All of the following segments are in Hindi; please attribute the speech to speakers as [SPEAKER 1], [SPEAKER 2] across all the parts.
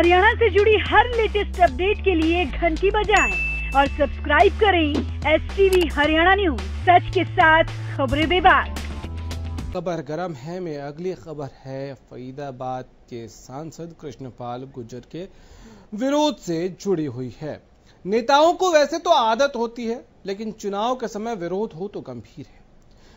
[SPEAKER 1] हरियाणा से जुड़ी हर लेटेस्ट अपडेट के लिए घंटी बजाएं और सब्सक्राइब करें STV हरियाणा न्यूज, सच के साथ खबरें बेबाक।
[SPEAKER 2] खबर गरम है में अगली खबर है फरीदाबाद के सांसद कृष्णपाल गुर्जर के विरोध से जुड़ी हुई है। नेताओं को वैसे तो आदत होती है, लेकिन चुनाव के समय विरोध हो तो गंभीर है।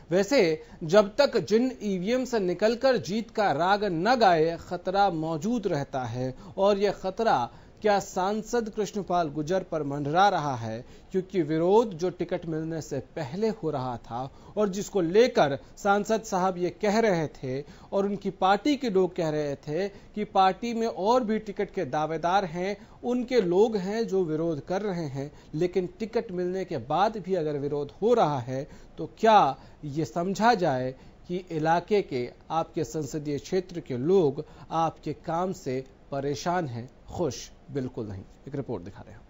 [SPEAKER 2] वैसे जब तक जिन ईवीएम से निकलकर जीत का राग न गाए, खतरा मौजूद रहता है। और यह खतरा क्या सांसद कृष्णपाल गुर्जर पर मंडरा रहा है, क्योंकि विरोध जो टिकट मिलने से पहले हो रहा था और जिसको लेकर सांसद साहब ये कह रहे थे और उनकी पार्टी के लोग कह रहे थे कि पार्टी में और भी टिकट के दावेदार हैं, उनके लोग हैं जो विरोध कर रहे हैं, लेकिन टिकट मिलने के बाद भी अगर विरोध हो रहा है तो क्या ये समझा जाए कि इलाके के, आपके संसदीय क्षेत्र के लोग आपके काम से परेशान हैं, खुश बिल्कुल नहीं। एक रिपोर्ट दिखा रहे हैं।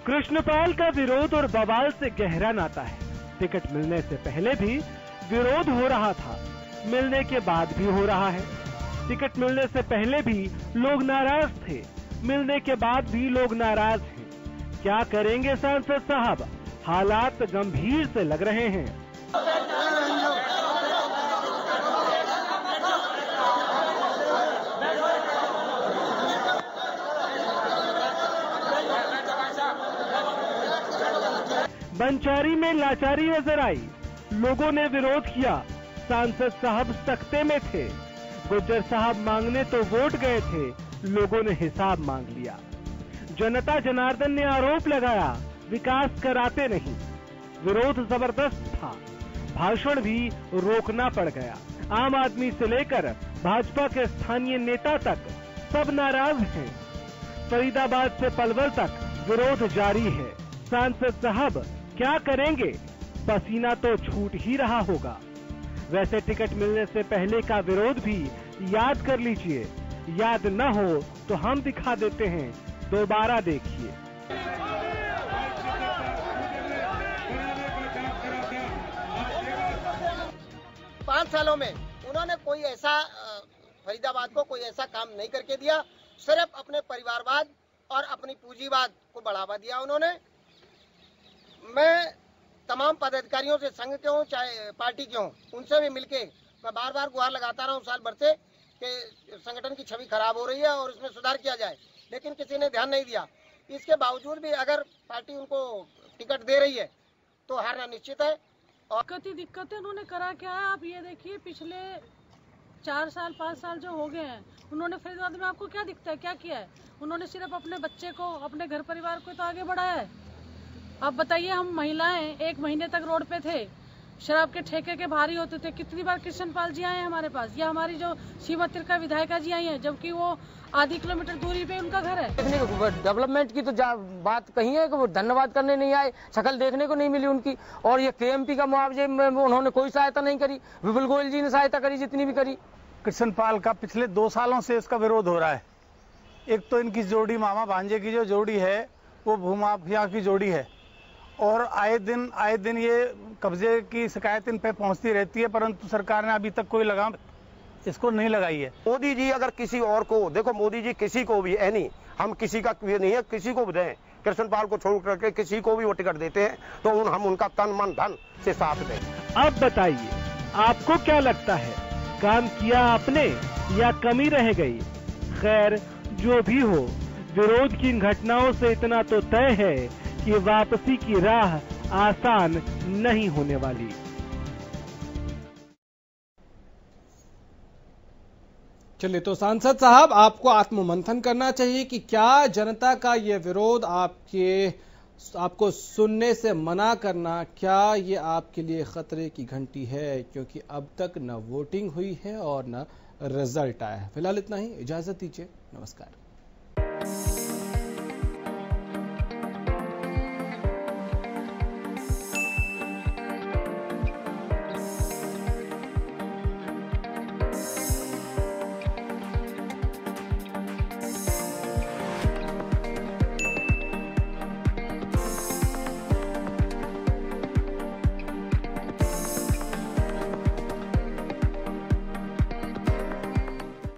[SPEAKER 3] कृष्णपाल का विरोध और बवाल से गहरा नाता है। टिकट मिलने से पहले भी विरोध हो रहा था, मिलने के बाद भी हो रहा है। टिकट मिलने से पहले भी लोग नाराज थे, मिलने के बाद भी लोग नाराज हैं। क्या करेंगे सांसद साहब? हालात गंभीर से लग रहे हैं। बंचारी में लाचारी नजर आई, लोगों ने विरोध किया। सांसद साहब सख्ते में थे, गुर्जर साहब मांगने तो वोट गए थे, लोगों ने हिसाब मांग लिया। जनता जनार्दन ने आरोप लगाया, विकास कराते नहीं। विरोध जबरदस्त था, भाषण भी रोकना पड़ गया। आम आदमी से लेकर भाजपा के स्थानीय नेता तक सब नाराज हैं। फरीदाबाद से पलवल तक विरोध जारी है। सांसद साहब क्या करेंगे? पसीना तो छूट ही रहा होगा। वैसे टिकट मिलने से पहले का विरोध भी याद कर लीजिए, याद न हो तो हम दिखा देते हैं, दोबारा देखिए।
[SPEAKER 4] 5 सालों में उन्होंने कोई ऐसा फरीदाबाद को कोई ऐसा काम नहीं करके दिया, सिर्फ अपने परिवारवाद और अपनी पूंजीवाद को बढ़ावा दिया उन्होंने। मैं तमाम पदाधिकारियों से, संघ के हों चाहे पार्टी के हों, उनसे भी मिलके मैं बार बार गुहार लगाता रहा हूं साल भर से कि संगठन की छवि खराब हो रही है और इसमें सुधार किया जाए, लेकिन किसी ने ध्यान नहीं दिया। इसके बावजूद भी अगर पार्टी उनको टिकट दे रही है तो हारना निश्चित है।
[SPEAKER 5] और दिक्कतें उन्होंने करा क्या है, आप ये देखिए, पिछले 4 साल 5 साल जो हो गए हैं, उन्होंने फरीदाबाद में आपको क्या दिखता है, क्या किया है? उन्होंने सिर्फ अपने बच्चे को, अपने घर परिवार को तो आगे बढ़ाया है। अब बताइए, हम महिलाएं 1 महीने तक रोड पे थे, शराब के ठेके के भारी होते थे। कितनी बार कृष्णपाल जी आए हैं हमारे पास, या हमारी जो श्रीमती का विधायिका जी आई हैं, जबकि वो आधी किलोमीटर दूरी पे उनका घर है।
[SPEAKER 6] डेवलपमेंट की तो बात कही है कि वो धन्यवाद करने नहीं आए, शक्ल देखने को नहीं मिली उनकी। और ये KMP का मुआवजे में उन्होंने कोई सहायता नहीं करी। विपुल गोयल जी ने सहायता करी जितनी भी करी।
[SPEAKER 7] कृष्णपाल का पिछले 2 सालों से इसका विरोध हो रहा है। एक तो इनकी जोड़ी, मामा भांजे की जो जोड़ी है, वो भूमाफिया की जोड़ी है और आए दिन ये कब्जे की शिकायत इन पे पहुंचती रहती है, परंतु सरकार ने अभी तक कोई लगाम इसको नहीं लगाई है।
[SPEAKER 8] मोदी जी अगर किसी और को, देखो मोदी जी किसी को भी, नहीं हम किसी का ये नहीं है, किसी को भी दें, कृष्णपाल को छोड़ करके किसी को भी वो टिकट देते हैं तो हम उनका तन मन धन से साथ दें।
[SPEAKER 3] अब बताइए, आपको क्या लगता है, काम किया आपने या कमी रह गई? खैर जो भी हो, विरोध की इन घटनाओं से इतना तो तय है कि वापसी की राह आसान नहीं होने वाली।
[SPEAKER 2] चलिए, तो सांसद साहब, आपको आत्ममंथन करना चाहिए कि क्या जनता का यह विरोध आपको सुनने से मना करना, क्या ये आपके लिए खतरे की घंटी है? क्योंकि अब तक न वोटिंग हुई है और न रिजल्ट आया है। फिलहाल इतना ही, इजाजत दीजिए, नमस्कार।